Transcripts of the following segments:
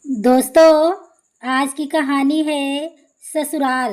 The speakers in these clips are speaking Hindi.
दोस्तों, आज की कहानी है ससुराल।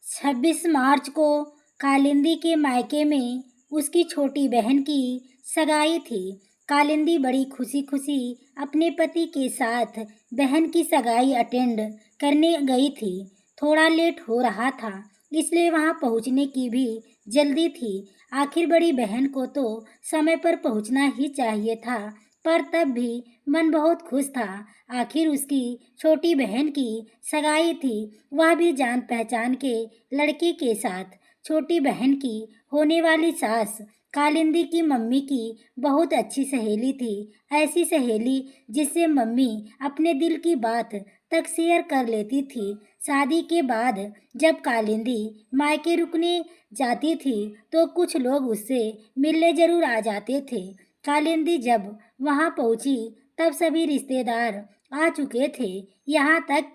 26 मार्च को कालिंदी के मायके में उसकी छोटी बहन की सगाई थी। कालिंदी बड़ी खुशी खुशी अपने पति के साथ बहन की सगाई अटेंड करने गई थी। थोड़ा लेट हो रहा था, इसलिए वहां पहुंचने की भी जल्दी थी। आखिर बड़ी बहन को तो समय पर पहुंचना ही चाहिए था, पर तब भी मन बहुत खुश था। आखिर उसकी छोटी बहन की सगाई थी, वह भी जान पहचान के लड़के के साथ। छोटी बहन की होने वाली सास कालिंदी की मम्मी की बहुत अच्छी सहेली थी। ऐसी सहेली जिससे मम्मी अपने दिल की बात तक शेयर कर लेती थी। शादी के बाद जब कालिंदी मायके रुकने जाती थी तो कुछ लोग उससे मिलने जरूर आ जाते थे। कालिंदी जब वहां पहुंची तब सभी रिश्तेदार आ चुके थे। यहाँ तक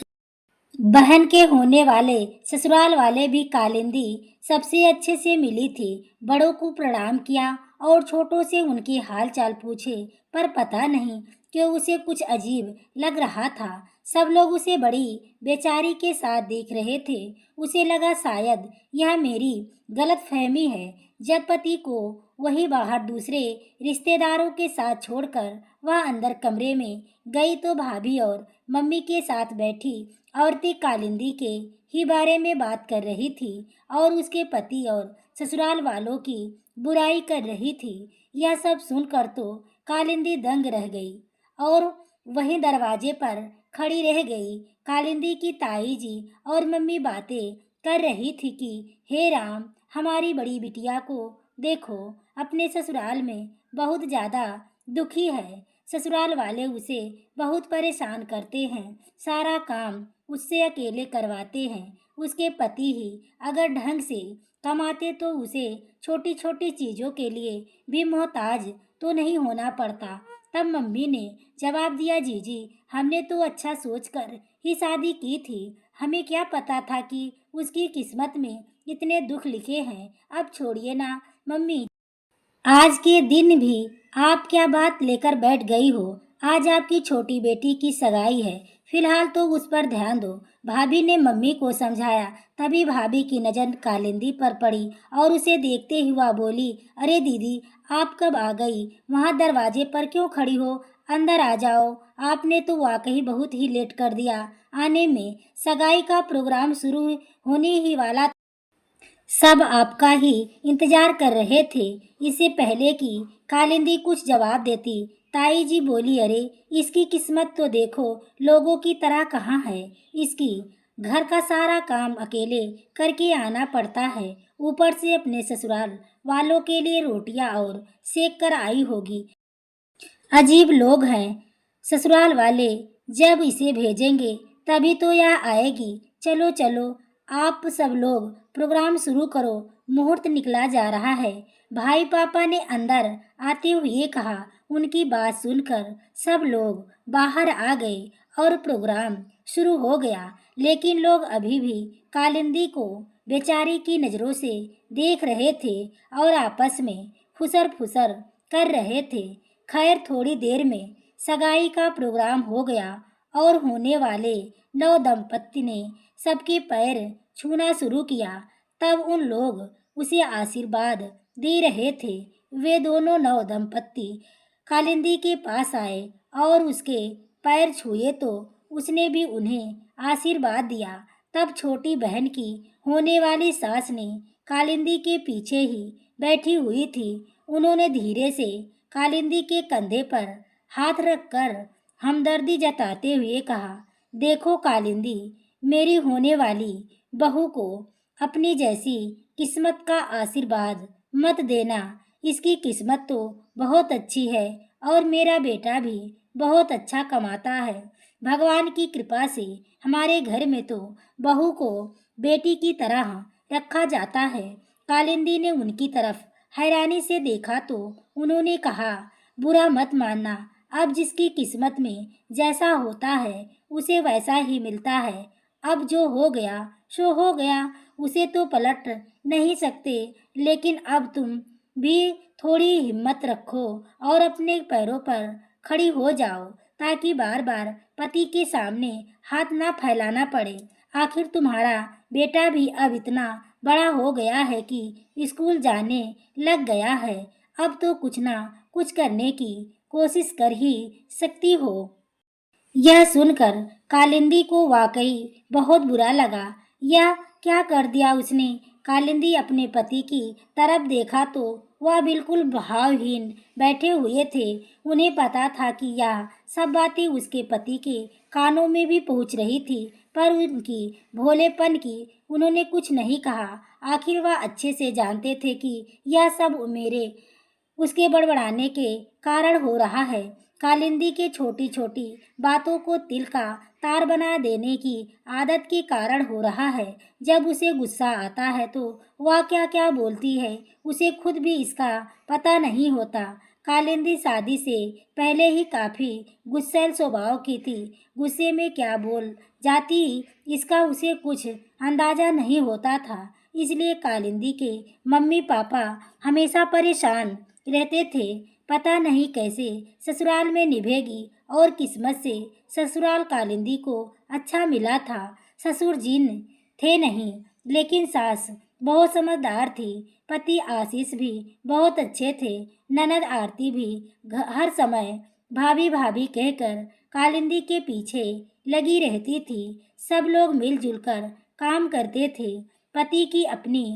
बहन के होने वाले ससुराल वाले भी कालिंदी सबसे अच्छे से मिली थी। बड़ों को प्रणाम किया और छोटों से उनकी हाल चाल पूछे, पर पता नहीं क्यों उसे कुछ अजीब लग रहा था। सब लोग उसे बड़ी बेचारी के साथ देख रहे थे। उसे लगा शायद यह मेरी गलत फहमी है। जब पति को वही बाहर दूसरे रिश्तेदारों के साथ छोड़कर वह अंदर कमरे में गई तो भाभी और मम्मी के साथ बैठी औरतें कालिंदी के ही बारे में बात कर रही थी और उसके पति और ससुराल वालों की बुराई कर रही थी। यह सब सुनकर तो कालिंदी दंग रह गई और वहीं दरवाजे पर खड़ी रह गई। कालिंदी की ताई जी और मम्मी बातें कर रही थी कि हे राम, हमारी बड़ी बिटिया को देखो, अपने ससुराल में बहुत ज़्यादा दुखी है। ससुराल वाले उसे बहुत परेशान करते हैं, सारा काम उससे अकेले करवाते हैं। उसके पति ही अगर ढंग से कमाते तो उसे छोटी छोटी चीज़ों के लिए भी मोहताज तो नहीं होना पड़ता। तब मम्मी ने जवाब दिया, जीजी, हमने तो अच्छा सोचकर ही शादी की थी। हमें क्या पता था कि उसकी किस्मत में इतने दुख लिखे हैं। अब छोड़िए ना मम्मी, आज के दिन भी आप क्या बात लेकर बैठ गई हो। आज आपकी छोटी बेटी की सगाई है, फिलहाल तो उस पर ध्यान दो। भाभी ने मम्मी को समझाया। तभी भाभी की नज़र कालिंदी पर पड़ी और उसे देखते हुआ बोली, अरे दीदी, आप कब आ गई? वहाँ दरवाजे पर क्यों खड़ी हो? अंदर आ जाओ। आपने तो वाकई बहुत ही लेट कर दिया आने में। सगाई का प्रोग्राम शुरू होने ही वाला, सब आपका ही इंतजार कर रहे थे। इससे पहले कि कालिंदी कुछ जवाब देती, ताई जी बोली, अरे इसकी किस्मत तो देखो, लोगों की तरह कहाँ है। इसकी घर का सारा काम अकेले करके आना पड़ता है, ऊपर से अपने ससुराल वालों के लिए रोटियां और सेक कर आई होगी। अजीब लोग हैं ससुराल वाले, जब इसे भेजेंगे तभी तो यह आएगी। चलो चलो, आप सब लोग प्रोग्राम शुरू करो, मुहूर्त निकला जा रहा है। भाई पापा ने अंदर आते हुए कहा। उनकी बात सुनकर सब लोग बाहर आ गए और प्रोग्राम शुरू हो गया। लेकिन लोग अभी भी कालिंदी को बेचारी की नज़रों से देख रहे थे और आपस में फुसर फुसर कर रहे थे। खैर, थोड़ी देर में सगाई का प्रोग्राम हो गया और होने वाले नव दंपत्ति ने सबके पैर छूना शुरू किया। तब उन लोग उसे आशीर्वाद दे रहे थे। वे दोनों नव दंपत्ति कालिंदी के पास आए और उसके पैर छुए तो उसने भी उन्हें आशीर्वाद दिया। तब छोटी बहन की होने वाली सास ने कालिंदी के पीछे ही बैठी हुई थी। उन्होंने धीरे से कालिंदी के कंधे पर हाथ रखकर हमदर्दी जताते हुए कहा, देखो कालिंदी, मेरी होने वाली बहू को अपनी जैसी किस्मत का आशीर्वाद मत देना। इसकी किस्मत तो बहुत अच्छी है और मेरा बेटा भी बहुत अच्छा कमाता है। भगवान की कृपा से हमारे घर में तो बहू को बेटी की तरह रखा जाता है। कालिंदी ने उनकी तरफ हैरानी से देखा तो उन्होंने कहा, बुरा मत मानना, अब जिसकी किस्मत में जैसा होता है उसे वैसा ही मिलता है। अब जो हो गया सो हो गया, उसे तो पलट नहीं सकते। लेकिन अब तुम भी थोड़ी हिम्मत रखो और अपने पैरों पर खड़ी हो जाओ। ताकि बार बार पति के सामने हाथ ना फैलाना पड़े। आखिर तुम्हारा बेटा भी अब इतना बड़ा हो गया है कि स्कूल जाने लग गया है। अब तो कुछ ना कुछ करने की कोशिश कर ही सकती हो। यह सुनकर कालिंदी को वाकई बहुत बुरा लगा। यह क्या कर दिया उसने। कालिंदी अपने पति की तरफ देखा तो वह बिल्कुल भावहीन बैठे हुए थे। उन्हें पता था कि यह सब बातें उसके पति के कानों में भी पहुंच रही थी, पर उनकी भोलेपन की उन्होंने कुछ नहीं कहा। आखिर वह अच्छे से जानते थे कि यह सब मेरे उसके बड़बड़ाने के कारण हो रहा है। कालिंदी के छोटी छोटी बातों को तिल का तार बना देने की आदत के कारण हो रहा है। जब उसे गुस्सा आता है तो वह क्या क्या बोलती है, उसे खुद भी इसका पता नहीं होता। कालिंदी शादी से पहले ही काफ़ी गुस्सैल स्वभाव की थी। गुस्से में क्या बोल जाती इसका उसे कुछ अंदाजा नहीं होता था। इसलिए कालिंदी के मम्मी पापा हमेशा परेशान रहते थे। पता नहीं कैसे ससुराल में निभेगी, और किस्मत से ससुराल कालिंदी को अच्छा मिला था। ससुर जीन थे नहीं, लेकिन सास बहुत समझदार थी। पति आशीष भी बहुत अच्छे थे। ननद आरती भी हर समय भाभी भाभी कहकर कालिंदी के पीछे लगी रहती थी। सब लोग मिलजुल कर काम करते थे। पति की अपनी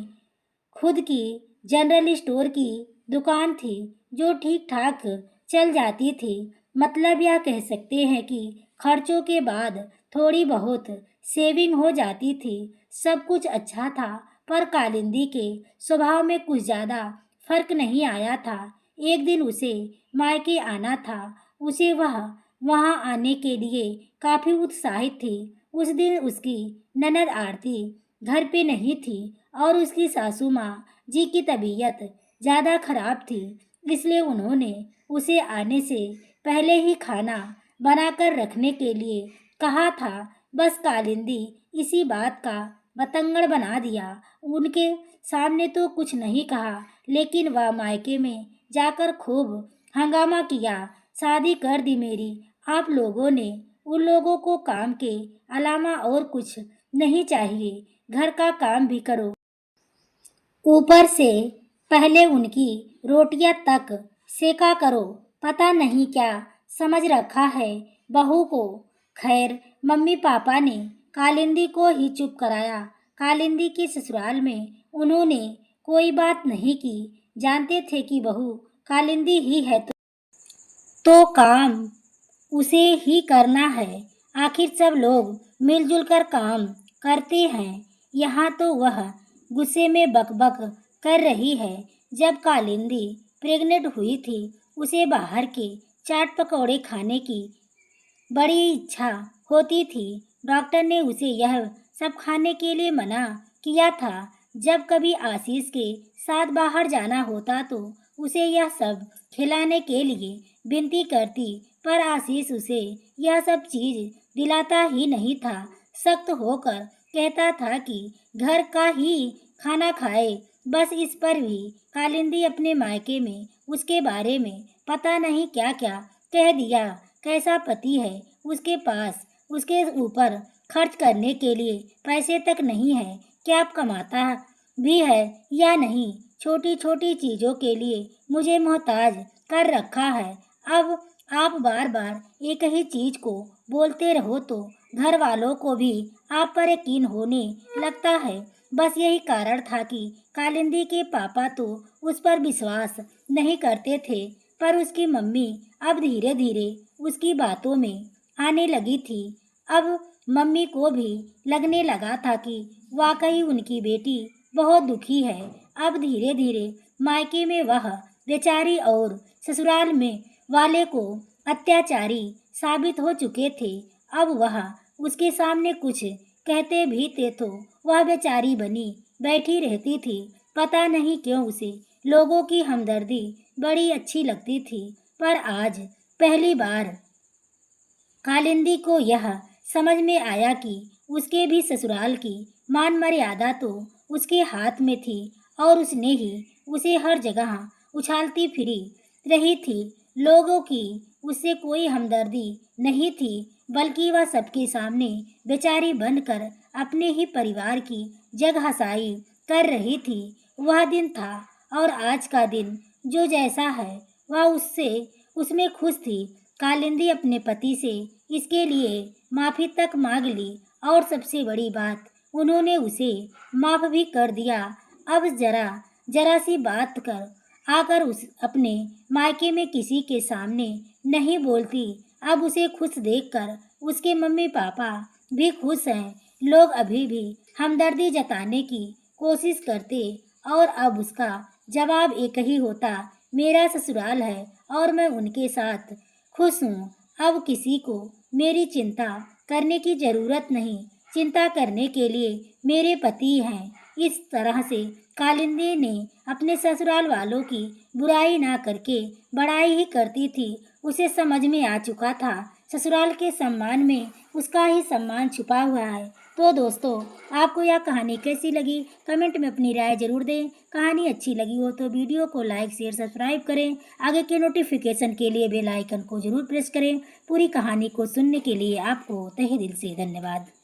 खुद की जनरल स्टोर की दुकान थी, जो ठीक ठाक चल जाती थी। मतलब यह कह सकते हैं कि खर्चों के बाद थोड़ी बहुत सेविंग हो जाती थी। सब कुछ अच्छा था, पर कालिंदी के स्वभाव में कुछ ज़्यादा फर्क नहीं आया था। एक दिन उसे मायके आना था। उसे वहाँ आने के लिए काफ़ी उत्साहित थी। उस दिन उसकी ननद आरती घर पे नहीं थी, और उसकी सासू माँ जी की तबीयत ज़्यादा खराब थी। इसलिए उन्होंने उसे आने से पहले ही खाना बनाकर रखने के लिए कहा था। बस कालिंदी इसी बात का बतंगड़ बना दिया। उनके सामने तो कुछ नहीं कहा, लेकिन वह मायके में जाकर खूब हंगामा किया। शादी कर दी मेरी आप लोगों ने। उन लोगों को काम के अलावा और कुछ नहीं चाहिए। घर का काम भी करो, ऊपर से पहले उनकी रोटियां तक सेका करो। पता नहीं क्या समझ रखा है बहू को। खैर, मम्मी पापा ने कालिंदी को ही चुप कराया। कालिंदी के ससुराल में उन्होंने कोई बात नहीं की। जानते थे कि बहू कालिंदी ही है तो काम उसे ही करना है। आखिर सब लोग मिलजुल कर काम करते हैं। यहाँ तो वह गुस्से में बकबक कर रही है। जब कालिंदी प्रेग्नेंट हुई थी, उसे बाहर के चाट पकौड़े खाने की बड़ी इच्छा होती थी। डॉक्टर ने उसे यह सब खाने के लिए मना किया था। जब कभी आशीष के साथ बाहर जाना होता तो उसे यह सब खिलाने के लिए विनती करती, पर आशीष उसे यह सब चीज दिलाता ही नहीं था। सख्त होकर कहता था कि घर का ही खाना खाए। बस इस पर भी कालिंदी अपने मायके में उसके बारे में पता नहीं क्या क्या कह दिया। कैसा पति है उसके पास, उसके ऊपर खर्च करने के लिए पैसे तक नहीं है। क्या आप कमाता भी है या नहीं? छोटी छोटी चीज़ों के लिए मुझे मोहताज कर रखा है। अब आप बार बार एक ही चीज़ को बोलते रहो तो घर वालों को भी आप पर यकीन होने लगता है। बस यही कारण था कि कालिंदी के पापा तो उस पर विश्वास नहीं करते थे, पर उसकी मम्मी अब धीरे धीरे उसकी बातों में आने लगी थी। अब मम्मी को भी लगने लगा था कि वाकई उनकी बेटी बहुत दुखी है। अब धीरे धीरे मायके में वह बेचारी और ससुराल में वाले को अत्याचारी साबित हो चुके थे। अब वह उसके सामने कुछ कहते भी थे तो वह बेचारी बनी बैठी रहती थी। पता नहीं क्यों उसे लोगों की हमदर्दी बड़ी अच्छी लगती थी। पर आज पहली बार कालिंदी को यह समझ में आया कि उसके भी ससुराल की मान मर्यादा तो उसके हाथ में थी, और उसने ही उसे हर जगह उछालती फिरी रही थी। लोगों की उससे कोई हमदर्दी नहीं थी, बल्कि वह सबके सामने बेचारी बनकर अपने ही परिवार की जगहंसाई कर रही थी। वह दिन था और आज का दिन जो जैसा है वह उससे उसमें खुश थी। कालिंदी अपने पति से इसके लिए माफ़ी तक मांग ली और सबसे बड़ी बात उन्होंने उसे माफ़ भी कर दिया। अब जरा जरा सी बात कर आकर उस अपने मायके में किसी के सामने नहीं बोलती। अब उसे खुश देखकर उसके मम्मी पापा भी खुश हैं। लोग अभी भी हमदर्दी जताने की कोशिश करते और अब उसका जवाब एक ही होता, मेरा ससुराल है और मैं उनके साथ खुश हूँ। अब किसी को मेरी चिंता करने की ज़रूरत नहीं। चिंता करने के लिए मेरे पति हैं। इस तरह से कालिंदी ने अपने ससुराल वालों की बुराई ना करके बड़ाई ही करती थी। उसे समझ में आ चुका था ससुराल के सम्मान में उसका ही सम्मान छुपा हुआ है। तो दोस्तों, आपको यह कहानी कैसी लगी कमेंट में अपनी राय जरूर दें। कहानी अच्छी लगी हो तो वीडियो को लाइक शेयर सब्सक्राइब करें। आगे के नोटिफिकेशन के लिए बेल आइकन को जरूर प्रेस करें। पूरी कहानी को सुनने के लिए आपको तहे दिल से धन्यवाद।